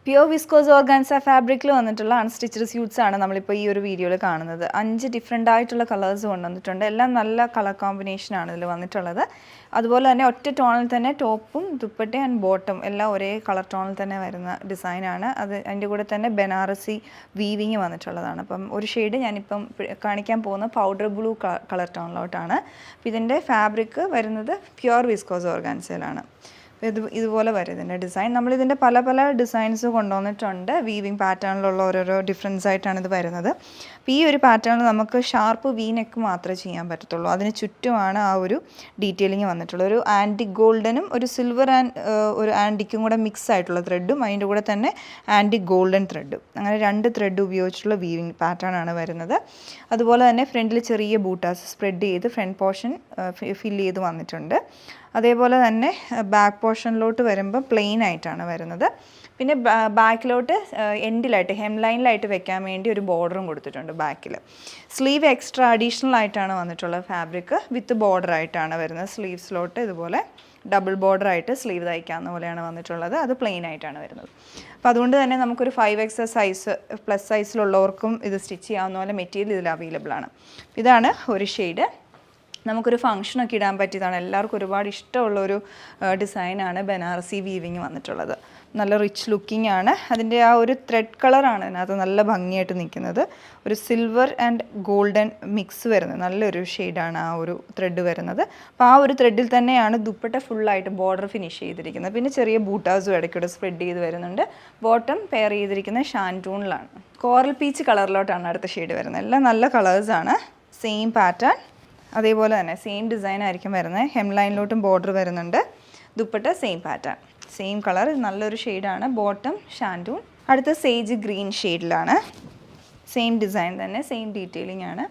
Pure viscous organza ഫാബ്രിക്കിൽ വന്നിട്ടുള്ള unstitched suites ആണ് നമ്മളിപ്പോൾ ഈ ഒരു വീഡിയോയിൽ കാണുന്നത്. 5 ഡിഫറെൻ്റ് ആയിട്ടുള്ള കളേഴ്സ് കൊണ്ടുവന്നിട്ടുണ്ട്. എല്ലാം നല്ല കളർ കോമ്പിനേഷനാണ് ഇതിൽ വന്നിട്ടുള്ളത്. അതുപോലെ തന്നെ ഒറ്റ ടോണിൽ തന്നെ ടോപ്പും ദുപ്പട്ടയും ആൻഡ് ബോട്ടം എല്ലാം ഒരേ കളർ ടോണിൽ തന്നെ വരുന്ന ഡിസൈനാണ്. അതിൻ്റെ കൂടെ തന്നെ ബനാറസി വീവിങ് വന്നിട്ടുള്ളതാണ്. അപ്പം ഒരു ഷെയ്ഡ് ഞാനിപ്പം കാണിക്കാൻ പോകുന്ന പൗഡർ ബ്ലൂ കളർ ടോണിലോട്ടാണ്. അപ്പോൾ ഇതിൻ്റെ ഫാബ്രിക് വരുന്നത് പ്യുവർ വിസ്കോസ് ഓർഗാൻസയിലാണ്. ഇതുപോലെ വരും ഇതിൻ്റെ ഡിസൈൻ. നമ്മളിതിൻ്റെ പല പല ഡിസൈൻസ് കൊണ്ടുവന്നിട്ടുണ്ട്. വീവിങ് പാറ്റേണിലുള്ള ഓരോരോ ഡിഫറൻസ് ആയിട്ടാണ് ഇത് വരുന്നത്. അപ്പോൾ ഈ ഒരു പാറ്റേണിൽ നമുക്ക് ഷാർപ്പ് വി നെക്ക് മാത്രമേ ചെയ്യാൻ പറ്റത്തുള്ളൂ. അതിന് ചുറ്റുമാണ് ആ ഒരു ഡീറ്റെയിലിംഗ് വന്നിട്ടുള്ളത്. ഒരു ആൻറ്റിക് ഗോൾഡനും ഒരു സിൽവർ ഒരു ആൻറ്റിക്കും കൂടെ മിക്സ് ആയിട്ടുള്ള ത്രെഡും അതിൻ്റെ കൂടെ തന്നെ ആൻറ്റിക് ഗോൾഡൻ ത്രെഡും, അങ്ങനെ 2 ത്രെഡ് ഉപയോഗിച്ചുള്ള വീവിങ് പാറ്റേൺ ആണ് വരുന്നത്. അതുപോലെ തന്നെ ഫ്രണ്ടിൽ ചെറിയ ബൂട്ടാസ് സ്പ്രെഡ് ചെയ്ത് ഫ്രണ്ട് പോർഷൻ ഫിൽ ചെയ്ത് വന്നിട്ടുണ്ട്. അതേപോലെ തന്നെ ബാക്ക് പോർഷനിലോട്ട് വരുമ്പോൾ പ്ലെയിൻ ആയിട്ടാണ് വരുന്നത്. പിന്നെ ബാക്കിലോട്ട് എൻഡിലായിട്ട് ഹെം ലൈനിലായിട്ട് വെക്കാൻ വേണ്ടി ഒരു ബോർഡറും കൊടുത്തിട്ടുണ്ട് ബാക്കിൽ. സ്ലീവ് എക്സ്ട്രാ അഡീഷണൽ ആയിട്ടാണ് വന്നിട്ടുള്ളത്. ഫാബ്രിക് വിത്ത് ബോർഡർ ആയിട്ടാണ് വരുന്നത്. സ്ലീവ്സിലോട്ട് ഇതുപോലെ ഡബിൾ ബോർഡർ ആയിട്ട് സ്ലീവ് തയ്ക്കാവുന്ന പോലെയാണ് വന്നിട്ടുള്ളത്. അത് പ്ലെയിൻ ആയിട്ടാണ് വരുന്നത്. അപ്പോൾ അതുകൊണ്ട് തന്നെ നമുക്കൊരു 5XS സൈസ് പ്ലസ് സൈസിലുള്ളവർക്കും ഇത് സ്റ്റിച്ച് ചെയ്യാവുന്ന പോലെ മെറ്റീരിയൽ ഇതിൽ അവൈലബിൾ ആണ്. ഇതാണ് ഒരു ഷെയ്ഡ്. നമുക്കൊരു ഫംഗ്ഷനൊക്കെ ഇടാൻ പറ്റിയതാണ്. എല്ലാവർക്കും ഒരുപാട് ഇഷ്ടമുള്ളൊരു ഡിസൈനാണ് ബനാറസി വീവിങ് വന്നിട്ടുള്ളത്. നല്ല റിച്ച് ലുക്കിംഗ് ആണ്. അതിൻ്റെ ആ ഒരു ത്രെഡ് കളറാണ് അതിനകത്ത് നല്ല ഭംഗിയായിട്ട് നിൽക്കുന്നത്. ഒരു സിൽവർ ആൻഡ് ഗോൾഡൻ മിക്സ് വരുന്നത് നല്ലൊരു ഷെയ്ഡാണ് ആ ഒരു ത്രെഡ് വരുന്നത്. അപ്പോൾ ആ ഒരു ത്രെഡിൽ തന്നെയാണ് ദുപ്പട്ട ഫുള്ളായിട്ട് ബോർഡർ ഫിനിഷ് ചെയ്തിരിക്കുന്നത്. പിന്നെ ചെറിയ ബൂട്ടാസും ഇടയ്ക്കൂടെ സ്പ്രെഡ് ചെയ്ത് വരുന്നുണ്ട്. ബോട്ടം പെയർ ചെയ്തിരിക്കുന്നത് ഷാൻറ്റൂണിലാണ്. കോറൽ പീച്ച് കളറിലോട്ടാണ് അടുത്ത ഷെയ്ഡ് വരുന്നത്. എല്ലാം നല്ല കളേഴ്സാണ്. സെയിം പാറ്റേൺ, അതേപോലെ തന്നെ സെയിം ഡിസൈൻ ആയിരിക്കും വരുന്നത്. ഹെം ലൈനിലോട്ടും ബോർഡർ വരുന്നുണ്ട്. Dupatta same pattern, same colour, നല്ലൊരു ഷെയ്ഡാണ്. Bottom shantung. അടുത്ത സേജ് ഗ്രീൻ ഷെയ്ഡിലാണ്. സെയിം ഡിസൈൻ തന്നെ, സെയിം ഡീറ്റെയിലിംഗ് ആണ്.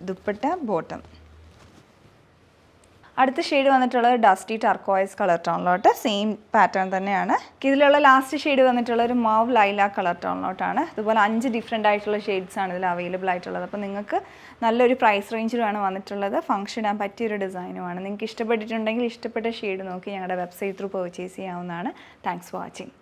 ദുപ്പട്ട ബോട്ടം. അടുത്ത ഷെയ്ഡ് വന്നിട്ടുള്ളത് ഡസ്റ്റി ടർക്കോയിസ് കളർ ടോണിലോട്ട്. സെയിം പാറ്റേൺ തന്നെയാണ്. ഇതിലുള്ള ലാസ്റ്റ് ഷെയ്ഡ് വന്നിട്ടുള്ള ഒരു മാവ് ലൈലാ കളർ ടോണിലോട്ടാണ്. അതുപോലെ 5 ഡിഫറെൻ്റ് ആയിട്ടുള്ള ഷെയ്ഡ്സ് ആണ് ഇതിൽ അവൈലബിൾ ആയിട്ടുള്ളത്. അപ്പോൾ നിങ്ങൾക്ക് നല്ലൊരു പ്രൈസ് റേഞ്ചിലുമാണ് വന്നിട്ടുള്ളത്. ഫംഗ്ഷൻ ഇടാൻ പറ്റിയൊരു ഡിസൈനുമാണ്. നിങ്ങൾക്ക് ഇഷ്ടപ്പെട്ടിട്ടുണ്ടെങ്കിൽ ഇഷ്ടപ്പെട്ട ഷെയ്ഡ് നോക്കി ഞങ്ങളുടെ വെബ്സൈറ്റ് ത്രൂ പർച്ചേസ് ചെയ്യാവുന്നതാണ്. Thanks for watching.